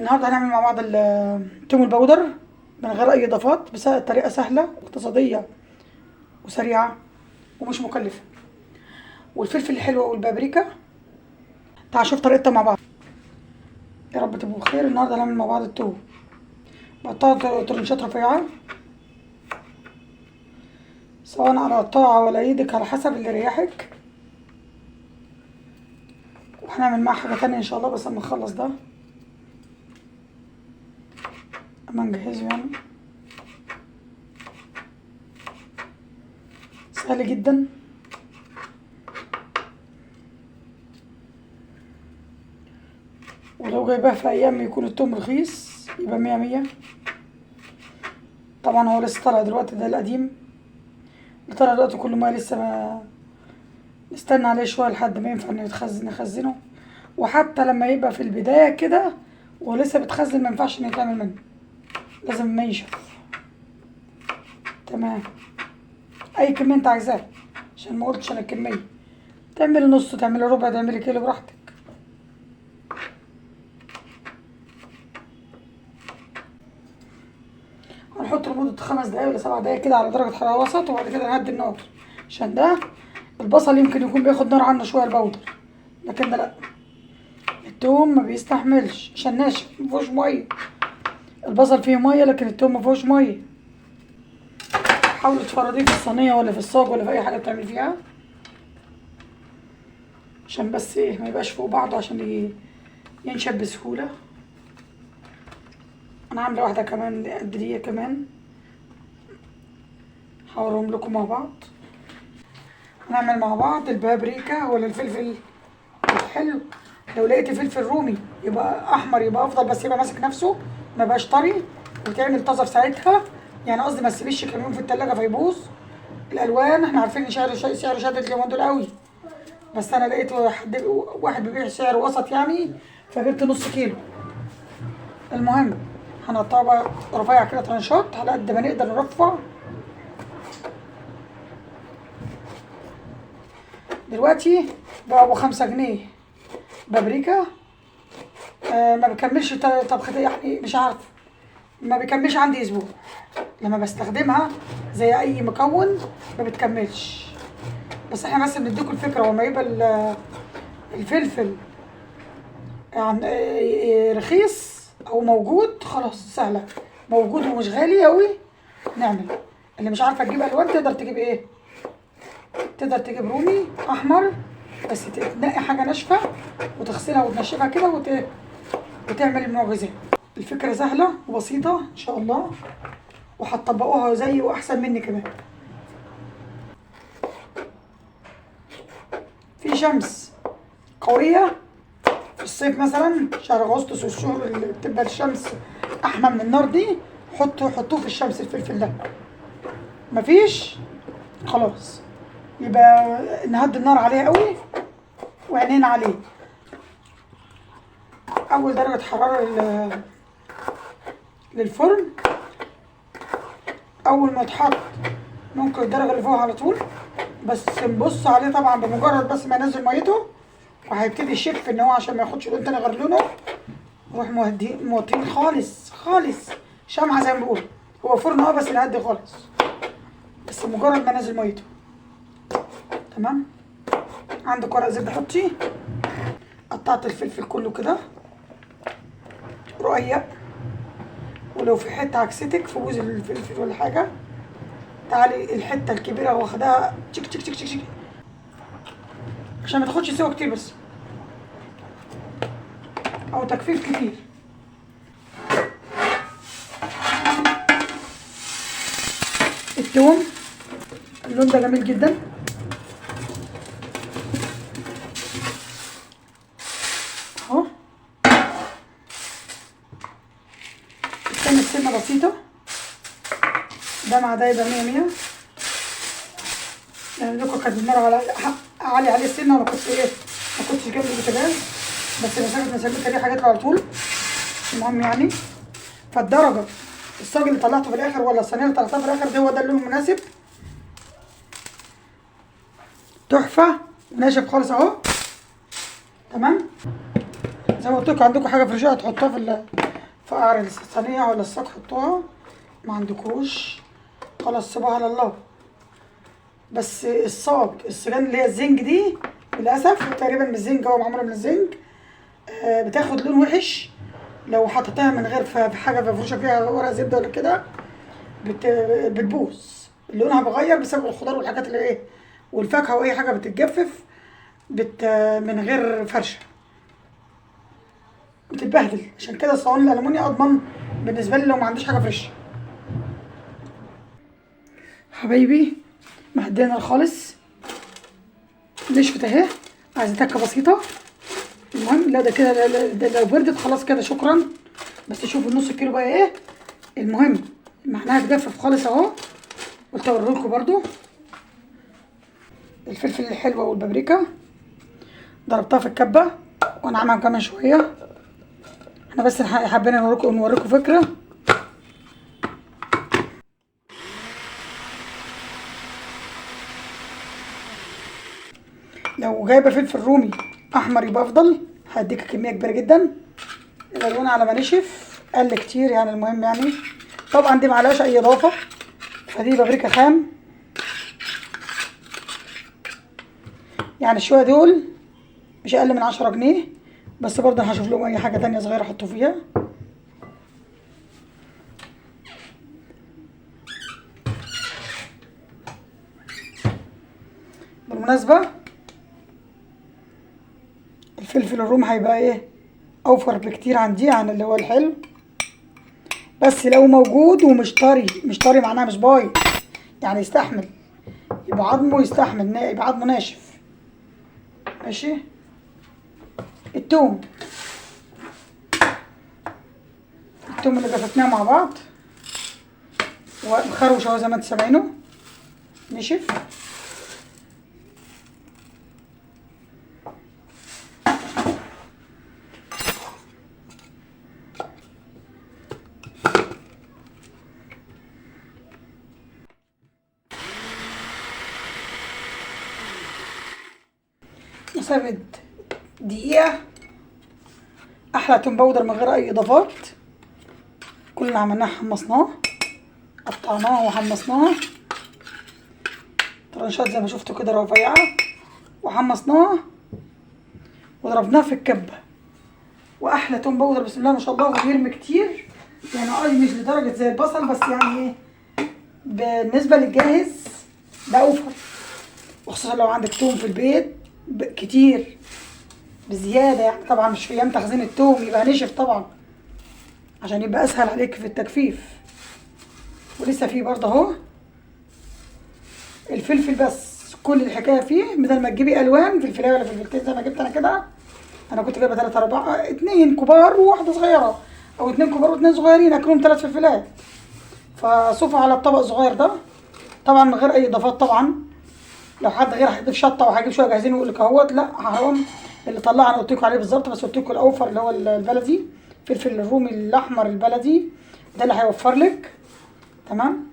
النهارده هنعمل مع بعض التوم البودر من غير اي اضافات، بس طريقه سهله واقتصاديه وسريعه ومش مكلفه. والفلفل الحلو والبابريكا. تعال نشوف طريقتها مع بعض. يا رب تبقوا بخير. النهارده هنعمل مع بعض التوم. بقطعه طرنشات رفيعه، سواء على قطاعه ولا ايدك على حسب اللي يريحك. وهنعمل معاه حاجه تانية ان شاء الله، بس اما نخلص ده اما نجهزه يعني. سهل جدا. ولو جايباه في ايام يكون التوم رخيص يبقى مية مية. طبعا هو لسه طالع دلوقتي، ده القديم اللي طالع دلوقتي كله ما لسه ما نستنى عليه شويه لحد ما ينفع نخزنه. وحتى لما يبقى في البدايه كده ولسه بتخزن ما ينفعش انه يتعمل منه، لازم ما ينشف. تمام. اي كميه انت عايزاها، عشان ما قلتش انا الكميه. تعملي نص، تعملي ربع، تعملي كيلو، براحتك. هنحط لمدة 5 دقايق ولا 7 دقايق كده على درجة حرارة وسط، وبعد كده نهدي النار، عشان ده البصل يمكن يكون بياخد نار عنه شوية البودر، لكن ده لأ. التوم ما بيستحملش عشان ناشف مفيهوش مية. البصل فيه مية لكن التوم مفيهوش مية. حاولي تفرديه في الصينية ولا في الصاج ولا في أي حاجة بتعمل فيها، عشان بس ايه ما يبقاش فوق بعضه، عشان ينشف بسهولة. أنا عاملة واحدة كمان قد دي كمان، هوريهم لكم مع بعض. هنعمل مع بعض البابريكا ولا الفلفل الحلو. لو لقيت فلفل رومي يبقى احمر يبقى افضل، بس يبقى ماسك نفسه ما بقاش طري وتعمل طازه في ساعتها. يعني قصدي ما تسيبيش كام يوم في التلاجة فيبوظ. الالوان احنا عارفين ان سعر شدد اليومين دول قوي، بس انا لقيت واحد بيبيع سعر وسط يعني، فجبت نص كيلو. المهم هنقطعه بقى رفيع كده طرنشات على قد ما نقدر نرفع. دلوقتي بقى ابو 5 جنيه بابريكا. ما بكملش طبخة يعني، مش عارف، ما بيكملش عندي اسبوع لما بستخدمها زي اي مكون، ما بتكملش. بس احنا بس بنديكوا الفكره، وما يبقى الفلفل يعني رخيص او موجود خلاص سهله، موجود ومش غالي قوي نعمل. اللي مش عارفه تجيب الوان تقدر تجيب ايه، تقدر تجيب رومي احمر، بس تنقي حاجه ناشفه وتغسلها وتنشفها كده وتعمل المعجزات. الفكره سهله وبسيطه ان شاء الله، وهتطبقوها زي واحسن مني كمان. في شمس قويه في الصيف مثلا شهر اغسطس والشهور اللي بتبقى الشمس احمى من النار دي، حطوه في الشمس الفلفل ده. مفيش خلاص يبقى نهدي النار عليه قوي وعينينا عليه. اول درجه حراره للفرن اول ما يتحط ممكن الدرجه اللي فوق على طول، بس نبص عليه طبعا بمجرد بس ما ينزل ميته، وهيبتدي يشف ان هو عشان ما ياخدش لون تاني غير لونه. نروح موطين خالص خالص، شمعة زي ما بيقولوا. هو فرن بس نهدي خالص، بس مجرد ما نزل ميته. تمام. عندك ورق زبده حطيه. قطعت الفلفل كله كده رقيق، ولو في حته عكستك في بوز الفلفل ولا حاجه تعالي الحته الكبيره واخدها تشك تشك تشك تشك عشان ما تاخدش سوا كتير بس، او تجفيف كتير. التوم اللون ده جميل جدا. اهو استنى السنه بسيطه، ده مع ده يبقى 100 100. يعني لكم كانت النار عالي عليه السنه، وما كنت ما كنتش جنب البوتاجاز، بس مسافه مسافه دي حاجات على طول. المهم يعني فالدرجه الصاج اللي طلعته في الاخر ولا الصينيه اللي طلعتها في الاخر ده هو ده اللون المناسب. تحفه وناشف خالص اهو. تمام. زي ما قلت لكم عندكم حاجه فريشه تحطوها في قعر الصينيه ولا الصاج حطوها، ما عندكوش خلاص سيبوها على الله. بس الصاج السجان اللي هي الزنج دي للاسف تقريبا من الزنج، هو معموله من الزنج، بتاخد لون وحش لو حطيتها من غير في حاجه مفروشه فيها ورق زبده ولا كده، بتبوظ لونها بيغير بسبب الخضار والحاجات اللي ايه والفاكهه واي حاجه بتتجفف من غير فرشه بتتبهدل. عشان كده الصواني الالومنيا اضمن بالنسبه لي لو ما عنديش حاجه فريش. حبايبي مهدينا خالص، نشفت اهي، عايزه تكه بسيطه. المهم لا ده كده ده لو بردت خلاص كده شكرا. بس شوفوا النص كيلو بقى ايه. المهم معناها تجفف خالص اهو. قلت اوريلكوا برضو الفلفل الحلوه والبابريكا ضربتها في الكبه وانعمها كمان شويه. احنا بس حابين نوريكم فكره. لو جايبه فلفل رومي احمر يبقى افضل، هديك كميه كبيره جدا. الالوان على ما نشف قل كتير يعني. المهم يعني طبعا دي معلهاش اي اضافه، فدي بابريكا خام يعني. شويه دول مش اقل من 10 جنيه، بس برضه هشوف لهم اي حاجه تانية صغيره احطه فيها. بالمناسبه الفلفل الروم هيبقى ايه اوفر بكتير عندي عن اللي هو الحلو، بس لو موجود ومش طري. مش طري معناها مش بايظ يعني، يستحمل، يبقى عظمه يستحمل، يبقى عظمه ناشف. ماشي. التوم اللي جففناه مع بعض ومخروش اهو زي ما انتم سامعينه نشف. نسيب دقيقة. أحلى توم باودر من غير أي إضافات. كل اللي عملناه حمصناه، قطعناه وحمصناه طرنشات زي ما شفتوا كده رفيعة، وحمصناه وضربناه في الكبة. وأحلى توم باودر بسم الله ما شاء الله، وبيرمي كتير يعني. مش لدرجة زي البصل، بس يعني ايه بالنسبة للجاهز ده أوفر، وخصوصا لو عندك توم في البيت كتير بزيادة يعني. طبعا مش في أيام تخزين التوم، يبقى نشف طبعا عشان يبقى أسهل عليك في التجفيف. ولسه فيه برضه اهو الفلفل. بس كل الحكاية فيه بدل ما تجيبي ألوان فلفلاية ولا فلفلتين زي ما جبت أنا كده، أنا كنت جايبة 3 4 2 كبار وواحدة صغيرة، أو 2 كبار و2 صغيرين أكلهم 3 فلفلات. فصفوا على الطبق الصغير ده طبعا من غير أي إضافات. طبعا لو حد غير هيضيف شطة وهيجيب شوية جاهزين ويقول لك اهوت، لا حرام. اللي طلع انا قلت لكم عليه بالظبط، بس قلت لكم الاوفر اللي هو البلدي، فلفل الرومي الاحمر البلدي ده اللي هيوفر لك. تمام.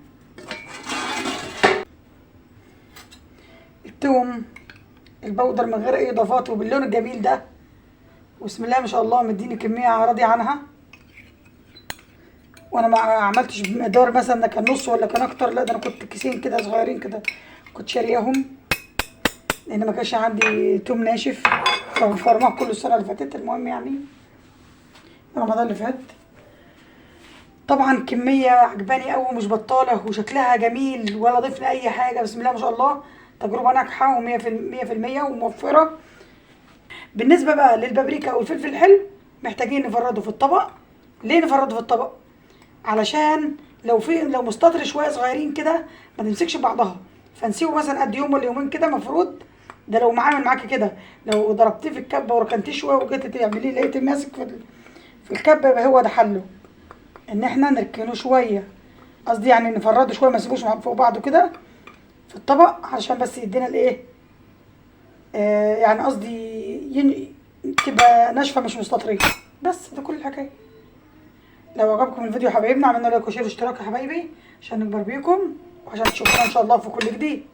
التوم البودر من غير اي اضافات وباللون الجميل ده، بسم الله ما شاء الله، مديني كميه راضيه عنها. وانا ما عملتش بمقدار مثلا ده كان نص ولا كان اكتر، لا ده انا كنت كيسين كده صغيرين كده كنت شارياهم، لان ما كانش عندي توم ناشف فمفرماه كل السنه اللي فاتت. المهم يعني رمضان اللي فات. طبعا كميه عجباني قوي ومش بطاله وشكلها جميل، ولا ضفنا اي حاجه. بسم الله ما شاء الله، تجربه ناجحه و100% وموفره. بالنسبه بقى للبابريكا والفلفل الحلو محتاجين نفرده في الطبق. ليه نفرده في الطبق؟ علشان لو مستطر شويه صغيرين كده ما تمسكش بعضها، فنسيبه مثلا قد يوم ولا يومين كده مفروض. ده لو معامل معاكي كده، لو ضربتيه في الكبه وركنتيه شويه وجيتي تعمليه لقيتيه ماسك في الكبه، يبقى هو ده حله، ان احنا نركنه شويه. قصدي يعني نفرده شويه، ما نسيبوش فوق بعضه كده في الطبق، علشان بس يدينا الايه يعني قصدي تبقى ناشفه مش مستطريه. بس ده كل الحكايه. لو عجبكم الفيديو يا حبايبنا، عملنا لايك وشير واشتراك يا حبايبي عشان نكبر بيكم، وعشان تشوفونا ان شاء الله في كل جديد.